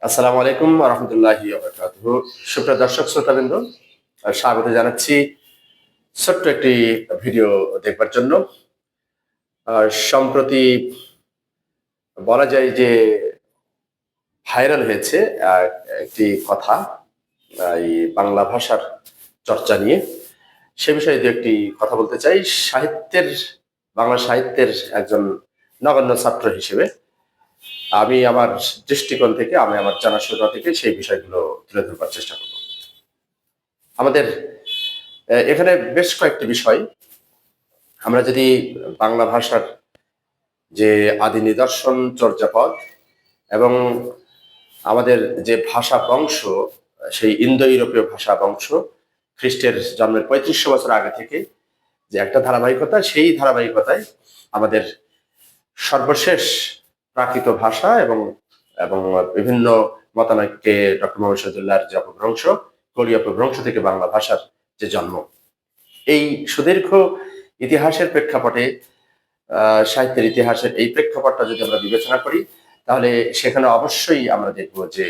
আসসালামু আলাইকুম ওয়া রাহমাতুল্লাহি ওয়া বারাকাতুহু। সুপ্রিয় দর্শক শ্রোতাবৃন্দ, স্বাগত জানাচ্ছি ছোট্ট একটি ভিডিও দেখবার জন্য। সম্প্রতি বলা যায় যে ভাইরাল হয়েছে আ একটি কথা এই বাংলা ভাষার চর্চা নিয়ে। সে বিষয়ে ২-১ টি কথা বলতে চাই। বাংলা সাহিত্যের একজন নগণ্য ছাত্র হিসেবে আমি আমার দৃষ্টিকোণ থেকে, আমি আমার জানাশোনা থেকে সেই বিষয়গুলো তুলে ধরবার চেষ্টা করব। আমাদের এখানে বেশ কয়েকটি বিষয়, আমরা যদি বাংলা ভাষার যে আদি নিদর্শন চর্যাপদ এবং আমাদের যে ভাষা বংশ, সেই ইন্দো ইউরোপীয় ভাষা বংশ খ্রিস্টের জন্মের ৩৫০০ বছর আগে থেকে যে একটা ধারাবাহিকতা, সেই ধারাবাহিকতায় আমাদের সর্বশেষ প্রাকৃত ভাষা এবং এবং বিভিন্ন মতানৈক্যে ডক্টর মোহাম্মদ শহীদুল্লাহর যে অপভ্রংশ, কোরীয় অপভ্রংশ থেকে বাংলা ভাষার যে জন্ম, এই সুদীর্ঘ ইতিহাসের প্রেক্ষাপটে সাহিত্যের ইতিহাসের এই প্রেক্ষাপটটা যদি আমরা বিবেচনা করি, তাহলে সেখানে অবশ্যই আমরা দেখব যে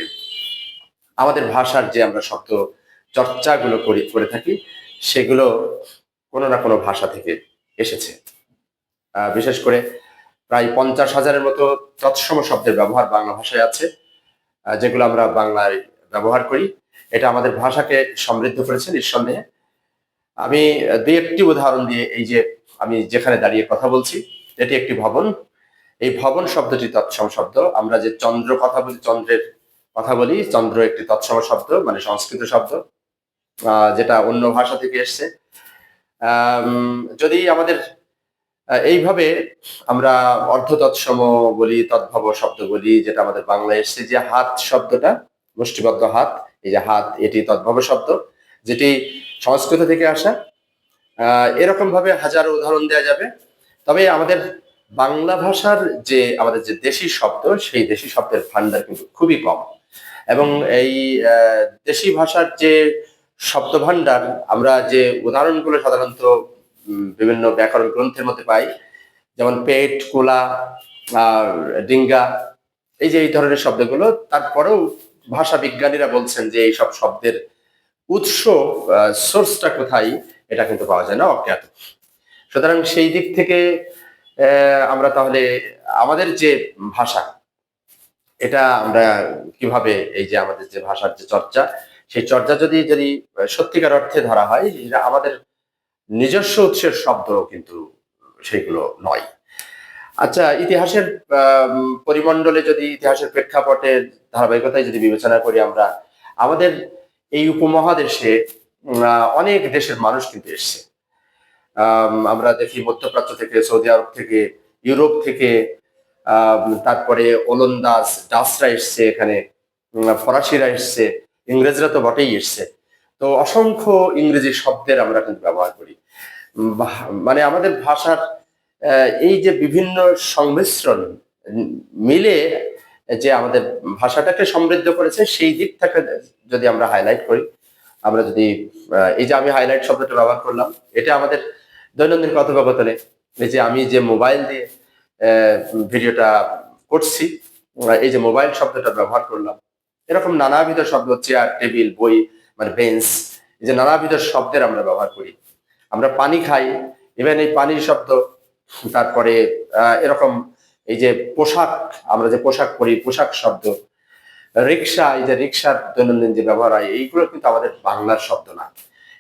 আমাদের ভাষার যে আমরা শব্দ চর্চাগুলো করে থাকি, সেগুলো কোনো না কোনো ভাষা থেকে এসেছে। বিশেষ করে প্রায় ৫০,০০০-এর মতো তৎসম শব্দের ব্যবহার বাংলা ভাষায় আছে, যেগুলো আমরা বাংলায় ব্যবহার করি। এটা আমাদের ভাষাকে সমৃদ্ধ করেছে নিঃসন্দেহে। আমি ২-১ টি উদাহরণ দিয়ে, এই যে আমি যেখানে দাঁড়িয়ে কথা বলছি, এটি একটি ভবন। এই ভবন শব্দটি তৎসম শব্দ। আমরা যে চন্দ্রের কথা বলি, চন্দ্র একটি তৎসম শব্দ, মানে সংস্কৃত শব্দ, যেটা অন্য ভাষা থেকে এসছে। যদি আমাদের এইভাবে আমরা অর্ধ তৎসম বলি, তদ্ভব শব্দ বলি, যেটা আমাদের বাংলায় এসছে, যে হাত শব্দটা, মুষ্টিবদ্ধ হাত, এই যে হাত, এটি তদ্ভব শব্দ, যেটি সংস্কৃত থেকে আসা। এরকম ভাবে হাজারো উদাহরণ দেওয়া যাবে। তবে আমাদের বাংলা ভাষার যে আমাদের যে দেশি শব্দ, সেই দেশি শব্দের ভান্ডার কিন্তু খুবই কম। এবং এই দেশি ভাষার যে শব্দ ভান্ডার, আমরা যে উদাহরণগুলো সাধারণত বিভিন্ন ব্যাকরণ গ্রন্থের মধ্যে পাই, যেমন পেট, কোলা, ডিঙ্গা, এই যে এই ধরনের শব্দগুলো, তারপরেও ভাষা বিজ্ঞানীরা বলছেন যে এইসব শব্দের উৎস, সোর্সটা কোথায়, এটা কিন্তু পাওয়া যায় না, অজ্ঞাত। সুতরাং সেই দিক থেকে আমরা তাহলে আমাদের যে ভাষা, এটা আমরা কিভাবে, এই যে আমাদের যে ভাষার যে চর্চা, সেই চর্চা যদি যদি সত্যিকার অর্থে ধরা হয়, এটা আমাদের নিজস্ব উৎসের শব্দ কিন্তু সেগুলো নয়। আচ্ছা, ইতিহাসের পরিমণ্ডলে যদি, ইতিহাসের প্রেক্ষাপটের ধারাবাহিকতায় যদি বিবেচনা করি, আমরা আমাদের এই উপমহাদেশে অনেক দেশের মানুষ কিন্তু এসছে। আমরা দেখি মধ্যপ্রাচ্য থেকে, সৌদি আরব থেকে, ইউরোপ থেকে, তারপরে ওলন্দাজ, ডাচরা এসছে এখানে, ফরাসিরা এসছে, ইংরেজরা তো বটেই এসছে। তো অসংখ্য ইংরেজি শব্দের আমরা কিন্তু ব্যবহার করি। মানে আমাদের ভাষার এই যে বিভিন্ন সংমিশ্রণ মিলে যে আমাদের ভাষাটাকে সমৃদ্ধ করেছে, সেই দিক থেকে যদি আমরা হাইলাইট করি, আমরা যদি এই যে আমি হাইলাইট শব্দটা ব্যবহার করলাম, এটা আমাদের দৈনন্দিন কথোপকথনে, এই যে আমি যে মোবাইল দিয়ে ভিডিওটা করছি, এই যে মোবাইল শব্দটা ব্যবহার করলাম, এরকম নানাবিধ শব্দ, চেয়ার, টেবিল, বই, মানে বেঞ্চ, এই যে নানাবিধ শব্দের আমরা ব্যবহার করি। আমরা পানি খাই, ইভেন এই পানির শব্দ, তারপরে এরকম এই যে পোশাক, আমরা যে পোশাক পরি, পোশাক শব্দ, রিক্সা, এই যে রিক্সার দৈনন্দিন যে ব্যবহার হয়, এইগুলো কিন্তু আমাদের বাংলার শব্দ না,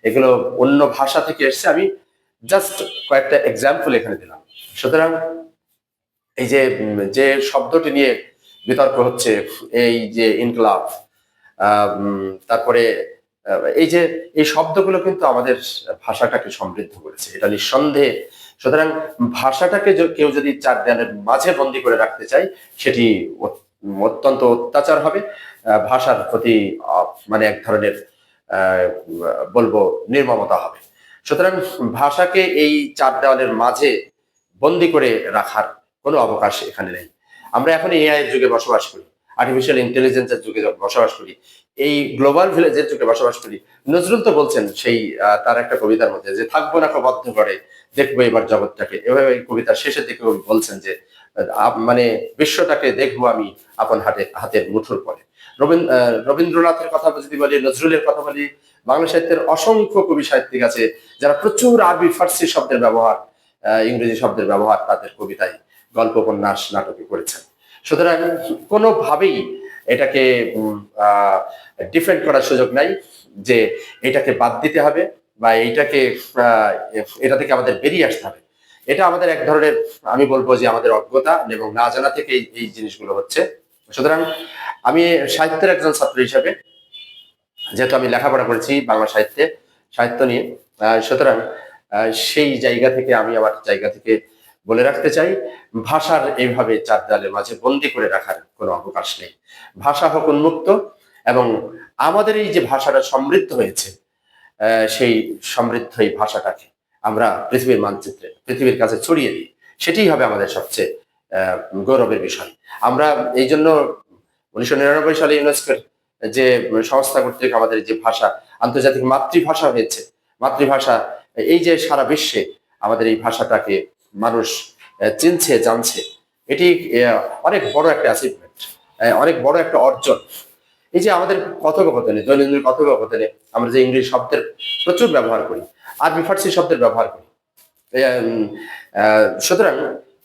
এগুলো অন্য ভাষা থেকে এসছে। আমি জাস্ট কয়েকটা এক্সাম্পল এখানে দিলাম। সুতরাং এই যে যে শব্দটি নিয়ে বিতর্ক হচ্ছে, এই যে ইনকলাব, তারপরে এই যে এই শব্দগুলো কিন্তু আমাদের ভাষাটাকে সমৃদ্ধ করেছে, এটা নিঃসন্দেহে। সুতরাং ভাষাটাকে কেউ যদি চার দেয়ালের মাঝে বন্দী করে রাখতে চায়, সেটি অত্যন্ত অত্যাচার হবে, ভাষার প্রতি মানে এক ধরনের বলবো নির্মমতা হবে। সুতরাং ভাষাকে এই চার দেওয়ালের মাঝে বন্দী করে রাখার কোনো অবকাশ এখানে নেই। আমরা এখন এআই এর যুগে বসবাস করি, আর্টিফিশিয়াল ইন্টেলিজেন্সের যুগে বসবাস করি, এই গ্লোবাল ভিলেজের যুগে বসবাস করি। নজরুল তো বলছেন সেই তার একটা কবিতার মধ্যে, যে থাকবো না বদ্ধ করে, দেখবো এবার জগৎটাকে। এভাবে এই কবিতার শেষের দিকে বলছেন যে মানে বিশ্বটাকে দেখবো আমি আপন হাতের মুঠোর পরে। রবীন্দ্রনাথের কথা যদি বলি, নজরুলের কথা বলি, বাংলা সাহিত্যের অসংখ্য কবি সাহিত্যিক আছে যারা প্রচুর আরবি ফার্সি শব্দের ব্যবহার, ইংরেজি শব্দের ব্যবহার তাদের কবিতায়, গল্প, উপন্যাস, নাটকে করেছেন। সুতরাং কোনোভাবেই এটাকে ডিফেন্ড করার সুযোগ নাই যে এটাকে বাদ দিতে হবে বা এইটাকে এটা থেকে আমাদের বেরিয়ে আসতে হবে। এটা আমাদের এক ধরনের, আমি বলবো যে আমাদের অজ্ঞতা এবং না জানা থেকে এই জিনিসগুলো হচ্ছে। সুতরাং আমি সাহিত্যের একজন ছাত্র হিসেবে, যেহেতু আমি লেখাপড়া করেছি বাংলা সাহিত্য নিয়ে, সুতরাং সেই জায়গা থেকে আমি আমার জায়গা থেকে বলে রাখতে চাই, ভাষার এইভাবে চার দেয়ালের মাঝে বন্দি করে রাখার কোনো অবকাশ নেই। ভাষা হোক উন্মুক্ত, এবং আমাদের এই যে ভাষাটা সমৃদ্ধ হয়েছে, সেই সমৃদ্ধ এই ভাষাটাকে আমরা পৃথিবীর মানচিত্রে, পৃথিবীর কাছে ছড়িয়ে দিই, সেটাই হবে আমাদের সবচেয়ে গৌরবের বিষয়। আমরা এই জন্য 1999 সালে ইউনেস্কোর যে সংস্থা কর্তৃক আমাদের যে ভাষা আন্তর্জাতিক মাতৃভাষা হয়েছে, মাতৃভাষা, এই যে সারা বিশ্বে আমাদের এই ভাষাটাকে মানুষ চিনছে, জানছে, এটি অনেক বড় একটা অ্যাচিভমেন্ট, অনেক বড় একটা অর্জন। এই যে আমাদের কথোপকথনে, দৈনন্দিন কথোপকথনে আমরা যে ইংরেজি শব্দের প্রচুর ব্যবহার করি, আরবি ফার্সি শব্দের ব্যবহার করি, সুতরাং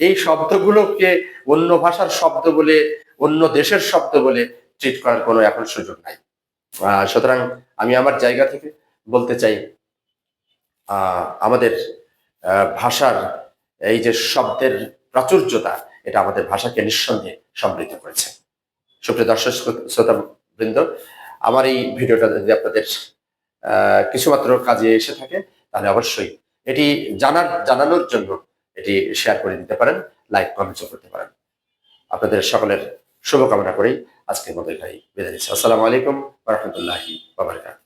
এই শব্দগুলোকে অন্য ভাষার শব্দ বলে, অন্য দেশের শব্দ বলে ট্রিট করার কোনো এখন সুযোগ নাই। সুতরাং আমি আমার জায়গা থেকে বলতে চাই, আমাদের ভাষার এই যে শব্দের প্রাচুর্যতা, এটা আমাদের ভাষাকে নিঃসন্দেহে সমৃদ্ধ করেছে। সুপ্রিয় দর্শক শ্রোতা বৃন্দ, আমার এই ভিডিওটা যদি আপনাদের কিছুমাত্র কাজে এসে থাকে, তাহলে অবশ্যই এটি জানানোর জন্য এটি শেয়ার করে দিতে পারেন, লাইক, কমেন্টও করতে পারেন। আপনাদের সকলের শুভকামনা করেই আজকের মতো এখানেই বিদায় নিচ্ছি। আসসালামু আলাইকুম ওয়া রাহমাতুল্লাহি ওয়া বারাকাতুহু।